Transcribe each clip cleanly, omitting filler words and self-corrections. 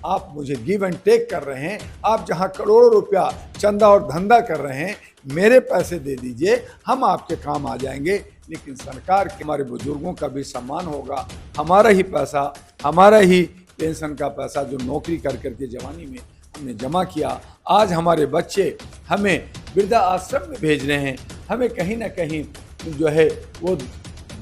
आप मुझे give and take कर रहे हैं। आप जहां करोड़ों रुपया चंदा और धंधा कर रहे हैं, मेरे पैसे दे दीजिए, हम आपके काम आ जाएंगे। लेकिन सरकार के हमारे बुजुर्गों का भी सम्मान होगा। हमारा ही पैसा, हमारा ही पेंशन का पैसा जो नौकरी कर करके जवानी में हमने जमा किया, आज हमारे बच्चे हमें वृद्धा आश्रम में भेज रहे हैं। हमें कहीं ना कहीं जो है वो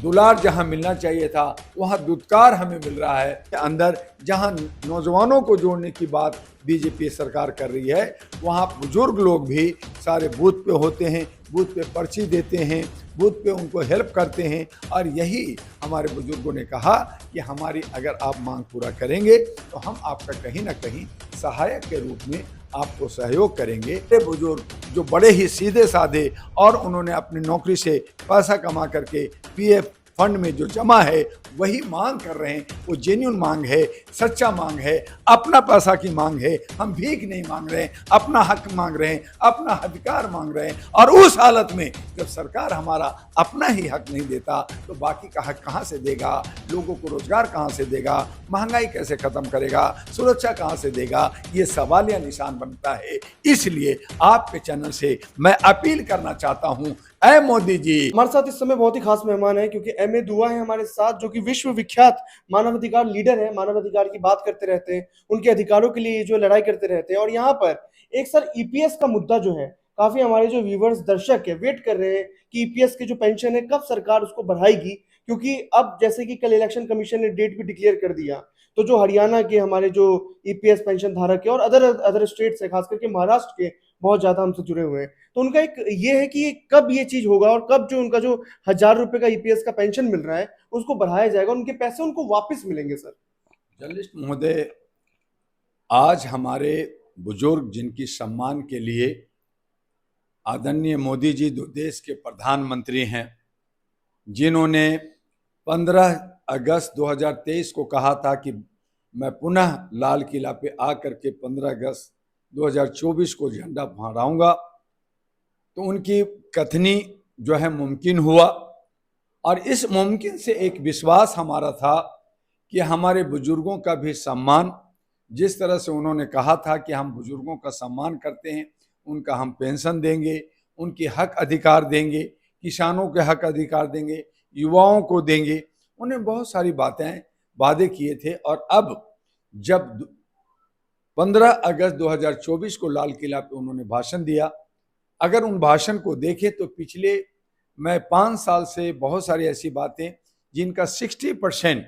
दुलार जहां मिलना चाहिए था, वहां दुत्कार हमें मिल रहा है। अंदर जहां नौजवानों को जोड़ने की बात बीजेपी सरकार कर रही है, वहां बुजुर्ग लोग भी सारे बूथ पे होते हैं, बूथ पे पर्ची देते हैं, बूथ पे उनको हेल्प करते हैं। और यही हमारे बुजुर्गों ने कहा कि हमारी अगर आप मांग पूरा करेंगे तो हम आपका कहीं ना कहीं सहायक के रूप में आपको सहयोग करेंगे। ये बुजुर्ग जो बड़े ही सीधे साधे और उन्होंने अपनी नौकरी से पैसा कमा करके पीएफ फंड में जो जमा है वही मांग कर रहे हैं, वो जेन्युइन मांग है, सच्चा मांग है, अपना पैसा की मांग है। हम भीख नहीं मांग रहे हैं, अपना हक मांग रहे हैं, अपना अधिकार मांग रहे हैं। और उस हालत में जब सरकार हमारा अपना ही हक नहीं देता तो बाकी का हक कहां से देगा? लोगों को रोजगार कहां से देगा? महंगाई कैसे खत्म करेगा? सुरक्षा कहां से देगा? ये सवालिया निशान बनता है। इसलिए आपके चैनल से मैं अपील करना चाहता हूं, ऐ मोदी जी। हमारे साथ इस समय बहुत ही खास मेहमान है, क्योंकि एमए दुआ है हमारे साथ, जो कि विश्व विख्यात मानवाधिकार लीडर है, मानवाधिकार की बात करते रहते हैं, उनके अधिकारों के लिए जो लड़ाई करते रहते हैं। और यहाँ पर एक सर ईपीएस का मुद्दा जो है, काफी हमारे जो व्यूवर्स दर्शक है वेट कर रहे हैं कि ईपीएस की जो पेंशन है कब सरकार उसको बढ़ाएगी। क्योंकि अब जैसे कि कल इलेक्शन कमीशन ने डेट भी डिक्लेयर कर दिया, तो जो हरियाणा के हमारे जो ईपीएस पेंशन धारक है और अदर स्टेट्स है, खास करके महाराष्ट्र के बहुत ज्यादा हमसे जुड़े हुए हैं, तो उनका एक ये है कि कब ये चीज होगा और कब जो उनका जो 1,000 रुपए का ईपीएस का पेंशन मिल रहा है उसको बढ़ाया जाएगा, उनके पैसे उनको वापस मिलेंगे। सर जर्नलिस्ट महोदय, आज हमारे बुजुर्ग जिनकी सम्मान के लिए आदरणीय मोदी जी जो देश के प्रधानमंत्री हैं, जिन्होंने 15 अगस्त 2023 को कहा था कि मैं पुनः लाल किला पे आकर के 15 अगस्त 2024 को झंडा फहराऊंगा, तो उनकी कथनी जो है मुमकिन हुआ। और इस मुमकिन से एक विश्वास हमारा था कि हमारे बुजुर्गों का भी सम्मान, जिस तरह से उन्होंने कहा था कि हम बुजुर्गों का सम्मान करते हैं, उनका हम पेंशन देंगे, उनके हक अधिकार देंगे, किसानों के हक अधिकार देंगे, युवाओं को देंगे। उन्हें बहुत सारी बातें वादे किए थे। और अब जब 15 अगस्त 2024 को लाल किला पे उन्होंने भाषण दिया, अगर उन भाषण को देखें तो पिछले मैं 5 साल से बहुत सारी ऐसी बातें जिनका 60%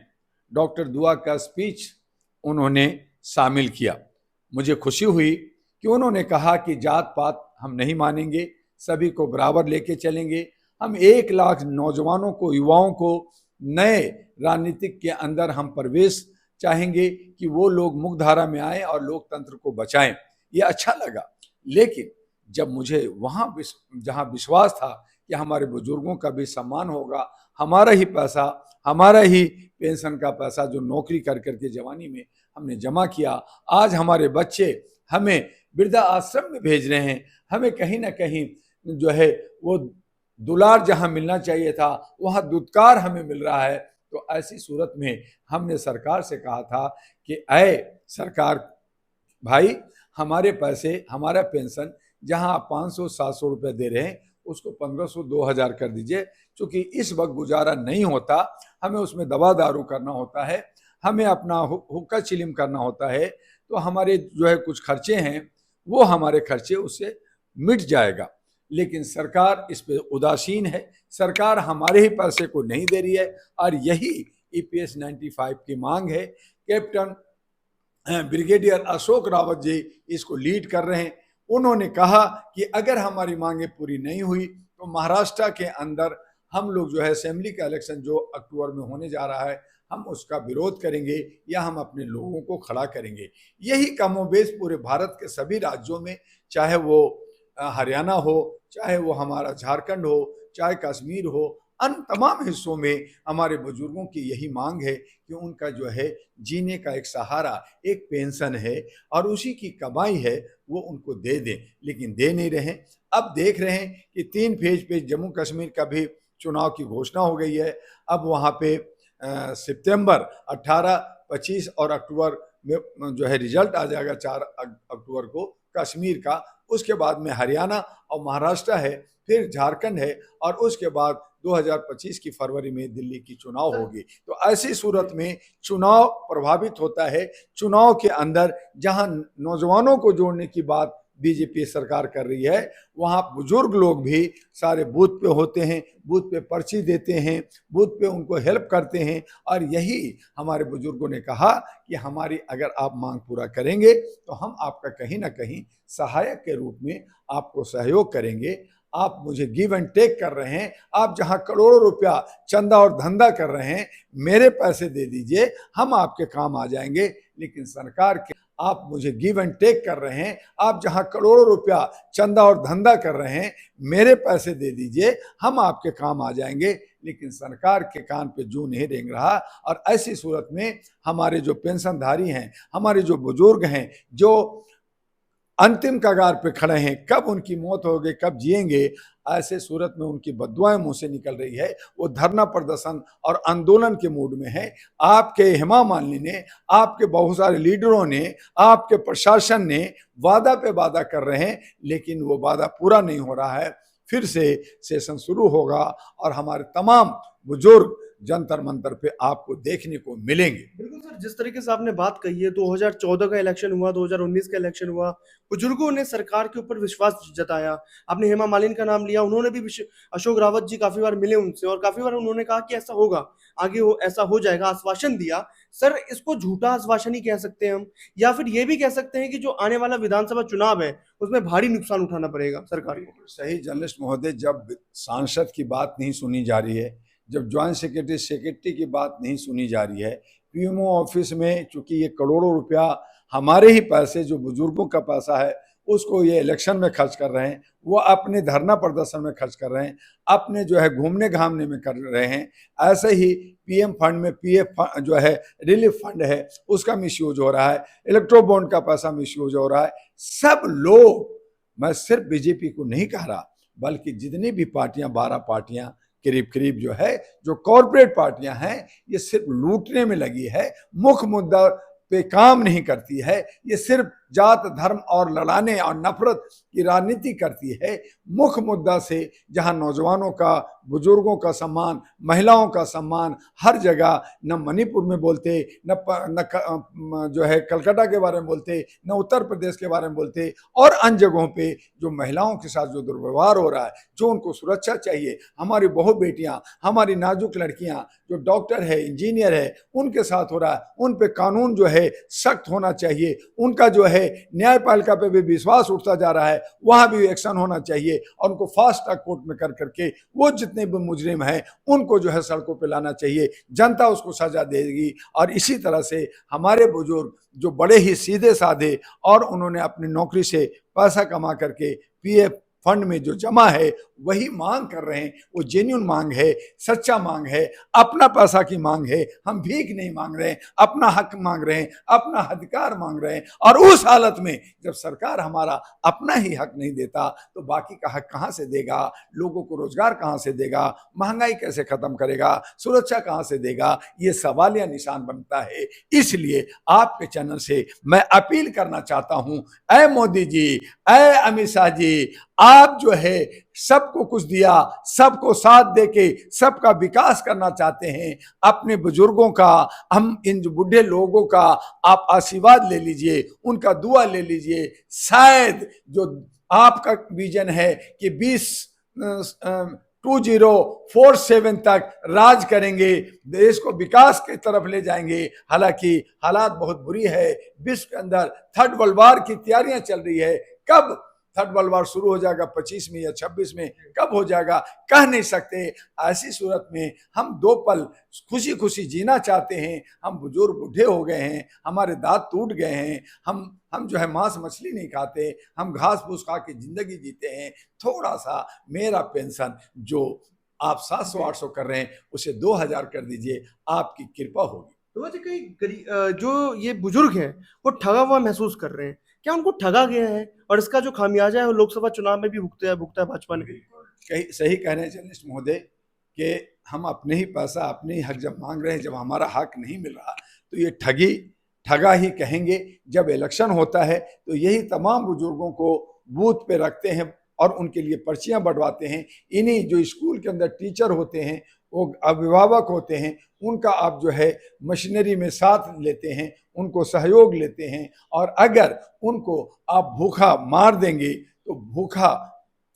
डॉक्टर दुआ का स्पीच उन्होंने शामिल किया। मुझे खुशी हुई कि उन्होंने कहा कि जात पात हम नहीं मानेंगे, सभी को बराबर लेके चलेंगे। हम 1 लाख नौजवानों को, युवाओं को नए राजनीतिक के अंदर हम प्रवेश चाहेंगे कि वो लोग मुख्यधारा में आए और लोकतंत्र को बचाएं। ये अच्छा लगा। लेकिन जब मुझे वहां जहां विश्वास था कि हमारे बुजुर्गों का भी सम्मान होगा, हमारा ही पैसा, हमारा ही पेंशन का पैसा जो नौकरी कर करके जवानी में हमने जमा किया, आज हमारे बच्चे हमें वृद्धा आश्रम में भेज रहे हैं। हमें कहीं ना कहीं जो है वो दुलार जहां मिलना चाहिए था, वहां दुत्कार हमें मिल रहा है। तो ऐसी सूरत में हमने सरकार से कहा था कि ऐ सरकार भाई, हमारे पैसे, हमारा पेंशन जहां आप 500-700 रुपए दे रहे हैं, उसको 1500-2000 कर दीजिए। क्योंकि इस वक्त गुजारा नहीं होता, हमें उसमें दवा दारू करना होता है, हमें अपना हुक्का चिलिम करना होता है, तो हमारे जो है कुछ खर्चे हैं, वो हमारे खर्चे उससे मिट जाएगा। लेकिन सरकार इस पे उदासीन है। सरकार हमारे ही पैसे को नहीं दे रही है। और यही ईपीएस 95 की मांग है। कैप्टन ब्रिगेडियर अशोक रावत जी इसको लीड कर रहे हैं। उन्होंने कहा कि अगर हमारी मांगे पूरी नहीं हुई तो महाराष्ट्र के अंदर हम लोग जो है असेंबली का इलेक्शन जो अक्टूबर में होने जा रहा है, हम उसका विरोध करेंगे या हम अपने लोगों को खड़ा करेंगे। यही कमोबेश पूरे भारत के सभी राज्यों में, चाहे वो हरियाणा हो, चाहे वो हमारा झारखंड हो, चाहे कश्मीर हो, अन्य तमाम हिस्सों में हमारे बुजुर्गों की यही मांग है कि उनका जो है जीने का एक सहारा, एक पेंशन है और उसी की कमाई है, वो उनको दे दें। लेकिन दे नहीं रहे। अब देख रहे हैं कि 3 फेज पे जम्मू कश्मीर का भी चुनाव की घोषणा हो गई है। अब वहाँ पे सितंबर 18, 25 और अक्टूबर में जो है रिजल्ट आ जाएगा 4 अक्टूबर को कश्मीर का, उसके बाद में हरियाणा और महाराष्ट्र है, फिर झारखंड है, और उसके बाद 2025 की फरवरी में दिल्ली की चुनाव होगी। तो ऐसी सूरत में चुनाव प्रभावित होता है। चुनाव के अंदर जहां नौजवानों को जोड़ने की बात बीजेपी सरकार कर रही है, वहां बुजुर्ग लोग भी सारे बूथ पे होते हैं, बूथ पे पर्ची देते हैं, बूथ पे उनको हेल्प करते हैं। और यही हमारे बुजुर्गों ने कहा कि हमारी अगर आप मांग पूरा करेंगे तो हम आपका कहीं ना कहीं सहायक के रूप में आपको सहयोग करेंगे। आप मुझे गिव एंड टेक कर रहे हैं, आप जहां करोड़ों रुपया चंदा और धंधा कर रहे हैं, मेरे पैसे दे दीजिए, हम आपके काम आ जाएंगे। लेकिन सरकार के आप मुझे गिव एंड टेक कर रहे हैं, आप जहां करोड़ों रुपया चंदा और धंधा कर रहे हैं, मेरे पैसे दे दीजिए, हम आपके काम आ जाएंगे। लेकिन सरकार के कान पे जूं नहीं रेंग रहा। और ऐसी सूरत में हमारे जो पेंशनधारी हैं, हमारे जो बुजुर्ग हैं, जो अंतिम कगार पे खड़े हैं, कब उनकी मौत होगी, कब जिएंगे, ऐसे सूरत में उनकी बद्दुआएं मुंह से निकल रही है। वो धरना प्रदर्शन और आंदोलन के मूड में है। आपके हेमा मालिनी ने, आपके बहुत सारे लीडरों ने, आपके प्रशासन ने वादा पे वादा कर रहे हैं, लेकिन वो वादा पूरा नहीं हो रहा है। फिर से सेशन शुरू होगा और हमारे तमाम बुजुर्ग जंतर मंतर पे आपको देखने को मिलेंगे। बिल्कुल सर, जिस तरीके से आपने बात कही है, 2014 का इलेक्शन हुआ, 2019 का इलेक्शन हुआ, बुजुर्गों ने सरकार के ऊपर विश्वास जताया। आपने हेमा मालिनी का नाम लिया, उन्होंने भी अशोक रावत जी काफी बार मिले उनसे और काफी बार उन्होंने कहा कि ऐसा होगा, आगे ऐसा हो जाएगा, आश्वासन दिया। सर, इसको झूठा आश्वासन ही कह सकते हैं हम, या फिर ये भी कह सकते हैं कि जो आने वाला विधानसभा चुनाव है उसमें भारी नुकसान उठाना पड़ेगा सरकार को? सही जर्नलिस्ट महोदय, जब सांसद की बात नहीं सुनी जा रही है, जब ज्वाइंट सेक्रेटरी की बात नहीं सुनी जा रही है, पीएमओ ऑफिस में चूंकि ये करोड़ों रुपया हमारे ही पैसे, जो बुजुर्गों का पैसा है, उसको ये इलेक्शन में खर्च कर रहे हैं, वो अपने धरना प्रदर्शन में खर्च कर रहे हैं, अपने जो है घूमने घामने में कर रहे हैं। ऐसे ही पीएम फंड में पीएफ जो है रिलीफ फंड है, उसका मिसयूज हो रहा है, इलेक्ट्रो बॉन्ड का पैसा मिसयूज हो रहा है। सब लोग, मैं सिर्फ बीजेपी को नहीं कह रहा, बल्कि जितनी भी पार्टियां, 12 पार्टियां करीब करीब जो है, जो कॉरपोरेट पार्टियां हैं, ये सिर्फ लूटने में लगी है, मुख्य मुद्दा पे काम नहीं करती है। ये सिर्फ जात धर्म और लड़ाने और नफरत की राजनीति करती है। मुख्य मुद्दा से जहां नौजवानों का, बुजुर्गों का सम्मान, महिलाओं का सम्मान हर जगह, न मणिपुर में बोलते, न जो है कलकत्ता के बारे में बोलते, न उत्तर प्रदेश के बारे में बोलते, और अन्य जगहों पे जो महिलाओं के साथ जो दुर्व्यवहार हो रहा है, जो उनको सुरक्षा चाहिए, हमारी बहु बेटियां, हमारी नाजुक लड़कियां जो डॉक्टर है, इंजीनियर है, उनके साथ हो रहा है, उन पे कानून जो है सख्त होना चाहिए। उनका जो है न्यायपालिका पे भी विश्वास उठता जा रहा है, वहां भी एक्शन होना चाहिए, और उनको फास्ट ट्रैक कोर्ट में कर करके वो जितने भी मुजरिम हैं उनको जो है सड़कों पे लाना चाहिए। जनता उसको सजा देगी। और इसी तरह से हमारे बुजुर्ग जो बड़े ही सीधे साधे, और उन्होंने अपनी नौकरी से पैसा कमा करके पीएफ फंड में जो जमा है वही मांग कर रहे हैं, वो जेन्युइन मांग है, सच्चा मांग है, अपना पैसा की मांग है। हम भीख नहीं मांग रहे हैं, अपना हक मांग रहे हैं, अपना अधिकार मांग रहे हैं। और उस हालत में जब सरकार हमारा अपना ही हक नहीं देता तो बाकी का हक कहां से देगा? लोगों को रोजगार कहां से देगा? महंगाई कैसे खत्म करेगा? सुरक्षा कहां से देगा? ये सवालिया निशान बनता है। इसलिए आपके चैनल से मैं अपील करना चाहता हूं, ऐ मोदी जी, ऐ अमित शाह जी, आप जो है सबको कुछ दिया, सबको साथ देके सबका विकास करना चाहते हैं। अपने बुजुर्गों का, हम इन बूढ़े लोगों का आप आशीर्वाद ले लीजिए, उनका दुआ ले लीजिए। शायद जो आपका विजन है कि 2047 तक राज करेंगे, देश को विकास की तरफ ले जाएंगे। हालांकि हालात बहुत बुरी है, विश्व के अंदर थर्ड वर्ल्ड वॉर की तैयारियां चल रही है। कब थर्ड वर्ल्ड वॉर शुरू हो जाएगा, 25 में या 26 में, कब हो जाएगा कह नहीं सकते। ऐसी सूरत में हम 2 पल खुशी खुशी जीना चाहते हैं। हम बुजुर्ग बूढ़े हो गए हैं, हमारे दांत टूट गए हैं, हम जो है मांस मछली नहीं खाते, हम घास फूस खा के जिंदगी जीते हैं। थोड़ा सा मेरा पेंशन जो आप 700-800 कर रहे हैं उसे 2000 कर दीजिए, आपकी कृपा होगी। तो वैसे कई जो ये बुजुर्ग हैं वो ठगा हुआ महसूस कर रहे हैं, क्या उनको ठगा गया है? और इसका जो खामियाजा है वो लोकसभा चुनाव में भी भुगता है भाजपा ने। सही कह रहे हैं जर्नलिस्ट महोदय कि हम अपने ही पैसा, अपने ही हक जब मांग रहे हैं, जब हमारा हक नहीं मिल रहा, तो ये ठगा ही कहेंगे। जब इलेक्शन होता है तो यही तमाम बुजुर्गों को बूथ पे रखते हैं और उनके लिए पर्चियां बंटवाते हैं। इन्हीं जो स्कूल के अंदर टीचर होते हैं, वो अभिभावक होते हैं, उनका आप जो है मशीनरी में साथ लेते हैं, उनको सहयोग लेते हैं। और अगर उनको आप भूखा मार देंगे तो भूखा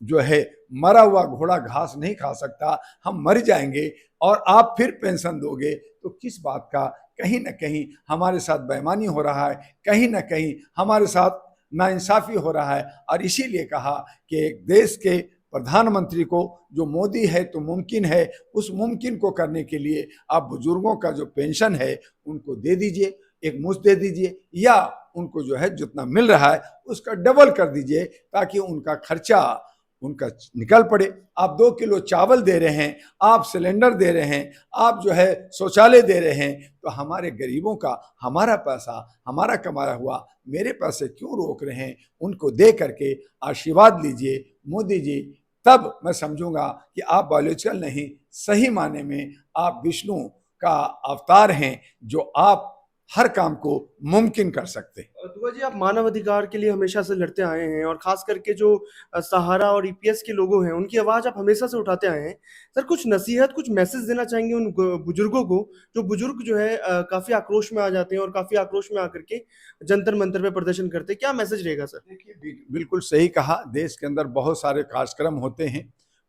जो है मरा हुआ घोड़ा घास नहीं खा सकता, हम मर जाएंगे और आप फिर पेंशन दोगे तो किस बात का? कहीं ना कहीं हमारे साथ बेईमानी हो रहा है, कहीं ना कहीं हमारे साथ नाइंसाफी हो रहा है। और इसीलिए कहा कि एक देश के प्रधानमंत्री को जो मोदी है तो मुमकिन है, उस मुमकिन को करने के लिए आप बुजुर्गों का जो पेंशन है उनको दे दीजिए, एक मुश्त दे दीजिए, या उनको जो है जितना मिल रहा है उसका डबल कर दीजिए ताकि उनका खर्चा उनका निकल पड़े। आप 2 किलो चावल दे रहे हैं, आप सिलेंडर दे रहे हैं, आप जो है शौचालय दे रहे हैं, तो हमारे गरीबों का हमारा पैसा, हमारा कमाया हुआ मेरे पैसे क्यों रोक रहे हैं? उनको दे करके आशीर्वाद लीजिए मोदी जी, तब मैं समझूंगा कि आप बायोलॉजिकल नहीं, सही माने में आप विष्णु का अवतार हैं, जो आप हर काम को मुमकिन कर सकते हैं। दुआ जी, आप मानव अधिकार के लिए हमेशा से लड़ते आए हैं और खास करके जो सहारा और ईपीएस के लोगों हैं उनकी आवाज आप हमेशा से उठाते आए हैं। सर, कुछ नसीहत, कुछ मैसेज देना चाहेंगे उन बुजुर्गों को, जो बुजुर्ग जो है काफी आक्रोश में आ जाते हैं और काफी आक्रोश में आकर के जंतर मंतर पे प्रदर्शन करते हैं? क्या मैसेज रहेगा सर? देखिए, बिल्कुल सही कहा। देश के अंदर बहुत सारे कार्यक्रम होते हैं।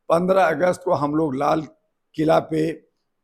15 अगस्त को हम लोग लाल किला पे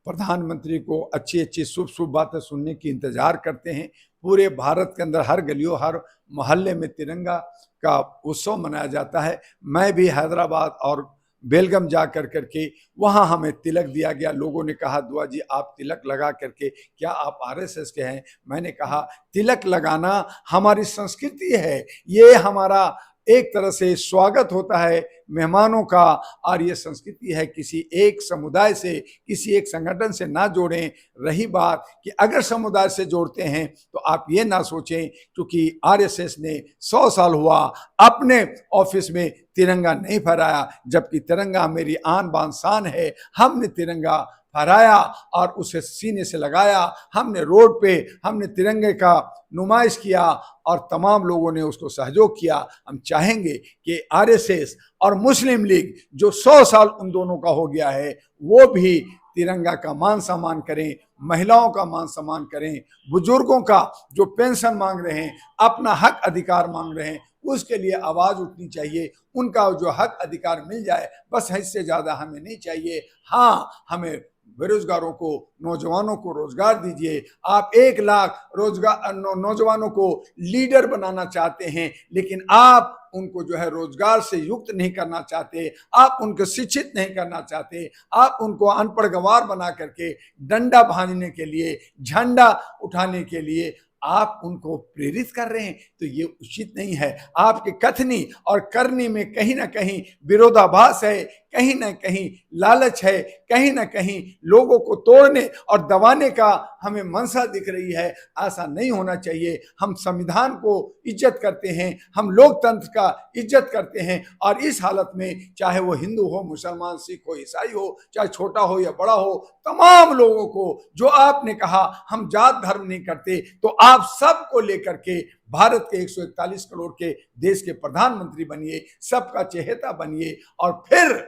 प्रधानमंत्री को अच्छी अच्छी शुभ शुभ बातें सुनने की इंतजार करते हैं। पूरे भारत के अंदर हर गलियों, हर मोहल्ले में तिरंगा का उत्सव मनाया जाता है। मैं भी हैदराबाद और बेलगम जा कर करके वहाँ हमें तिलक दिया गया। लोगों ने कहा, दुआ जी आप तिलक लगा करके, क्या आप आरएसएस के हैं? मैंने कहा तिलक लगाना हमारी संस्कृति है, ये हमारा एक तरह से स्वागत होता है मेहमानों का, और ये संस्कृति है। किसी एक समुदाय से, किसी एक संगठन से ना जोड़ें। रही बात कि अगर समुदाय से जोड़ते हैं तो आप ये ना सोचें क्योंकि आरएसएस ने 100 साल हुआ अपने ऑफिस में तिरंगा नहीं फहराया, जबकि तिरंगा मेरी आन बान शान है। हमने तिरंगा फहराया और उसे सीने से लगाया, हमने रोड पे हमने तिरंगे का नुमाइश किया और तमाम लोगों ने उसको सहयोग किया। हम चाहेंगे कि आरएसएस और मुस्लिम लीग, जो 100 साल उन दोनों का हो गया है, वो भी तिरंगा का मान सम्मान करें, महिलाओं का मान सम्मान करें, बुजुर्गों का जो पेंशन मांग रहे हैं, अपना हक अधिकार मांग रहे हैं, उसके लिए आवाज उठनी चाहिए। उनका जो हक अधिकार मिल जाए, बस इससे ज्यादा हमें नहीं चाहिए। हाँ, हमें बेरोजगारों को, नौजवानों को रोजगार दीजिए। आप 1 लाख रोजगार नौजवानों को लीडर बनाना चाहते हैं, लेकिन आप उनको जो है रोजगार से युक्त नहीं करना चाहते, आप उनको शिक्षित नहीं करना चाहते, आप उनको अनपढ़ गंवार बना करके डंडा भाजने के लिए, झंडा उठाने के लिए आप उनको प्रेरित कर रहे हैं, तो ये उचित नहीं है। आपके कथनी और करनी में कहीं ना कहीं विरोधाभास है, कहीं ना कहीं लालच है, कहीं ना कहीं लोगों को तोड़ने और दबाने का हमें मंशा दिख रही है। ऐसा नहीं होना चाहिए। हम संविधान को इज्जत करते हैं, हम लोकतंत्र का इज्जत करते हैं, और इस हालत में चाहे वो हिंदू हो, मुसलमान, सिख हो, ईसाई हो, चाहे छोटा हो या बड़ा हो, तमाम लोगों को, जो आपने कहा हम जात धर्म नहीं करते, तो आप सबको लेकर के भारत के 141 करोड़ के देश के प्रधानमंत्री बनिए, सबका चहेता बनिए, और फिर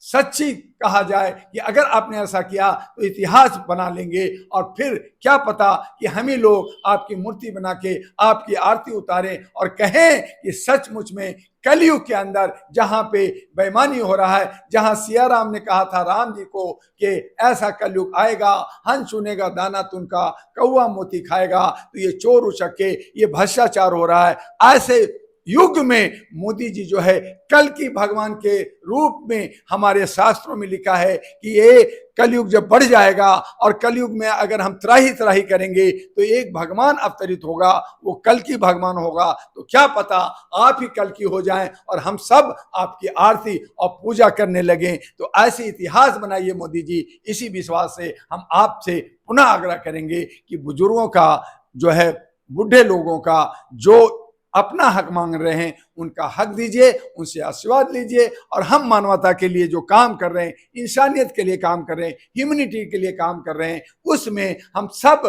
सच्ची कहा जाए कि अगर आपने ऐसा किया तो इतिहास बना लेंगे, और फिर क्या पता कि हम ही लोग आपकी मूर्ति बना के आपकी आरती उतारें और कहें कि सचमुच में कलयुग के अंदर जहां पे बेईमानी हो रहा है, जहां सिया राम ने कहा था राम जी को कि ऐसा कलयुग आएगा, हंस सुनेगा दाना तुनका, कौवा मोती खाएगा, तो ये चोर उचक्के, ये भ्रष्टाचार हो रहा है। ऐसे युग में मोदी जी जो है कल की भगवान के रूप में, हमारे शास्त्रों में लिखा है कि ये कलयुग जब बढ़ जाएगा, और कलयुग में अगर हम त्राही त्राही करेंगे तो एक भगवान अवतरित होगा, वो कल की भगवान होगा। तो क्या पता आप ही कल की हो जाएं और हम सब आपकी आरती और पूजा करने लगें। तो ऐसे इतिहास बनाइए मोदी जी। इसी विश्वास से हम आपसे पुनः आग्रह करेंगे कि बुजुर्गों का जो है, बूढ़े लोगों का जो अपना हक मांग रहे हैं, उनका हक दीजिए, उनसे आशीर्वाद लीजिए। और हम मानवता के लिए जो काम कर रहे हैं, इंसानियत के लिए काम कर रहे हैं, ह्यूमैनिटी के लिए काम कर रहे हैं, उसमें हम सब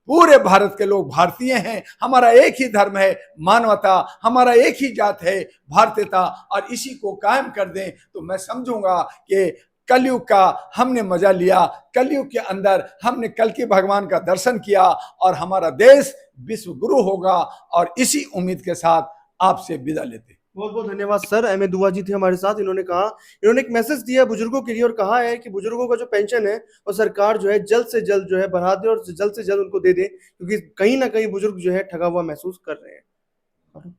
पूरे भारत के लोग भारतीय हैं, हमारा एक ही धर्म है, मानवता, हमारा एक ही जात है, भारतीयता, और इसी को कायम कर दें तो मैं समझूंगा कि कलयुग का हमने मजा लिया, कलयुग के अंदर हमने कल के भगवान का दर्शन किया और हमारा देश विश्व गुरु होगा। और इसी उम्मीद के साथ आपसे विदा लेते। बहुत बहुत धन्यवाद सर। एम ए दुआ जी थे हमारे साथ। इन्होंने एक मैसेज दिया बुजुर्गों के लिए और कहा है कि बुजुर्गों का जो पेंशन है वो सरकार जो है जल्द से जल्द जो है बढ़ा दे और जल्द से जल्द उनको दे दे, क्योंकि कहीं ना कहीं बुजुर्ग जो है ठगा हुआ महसूस कर रहे हैं।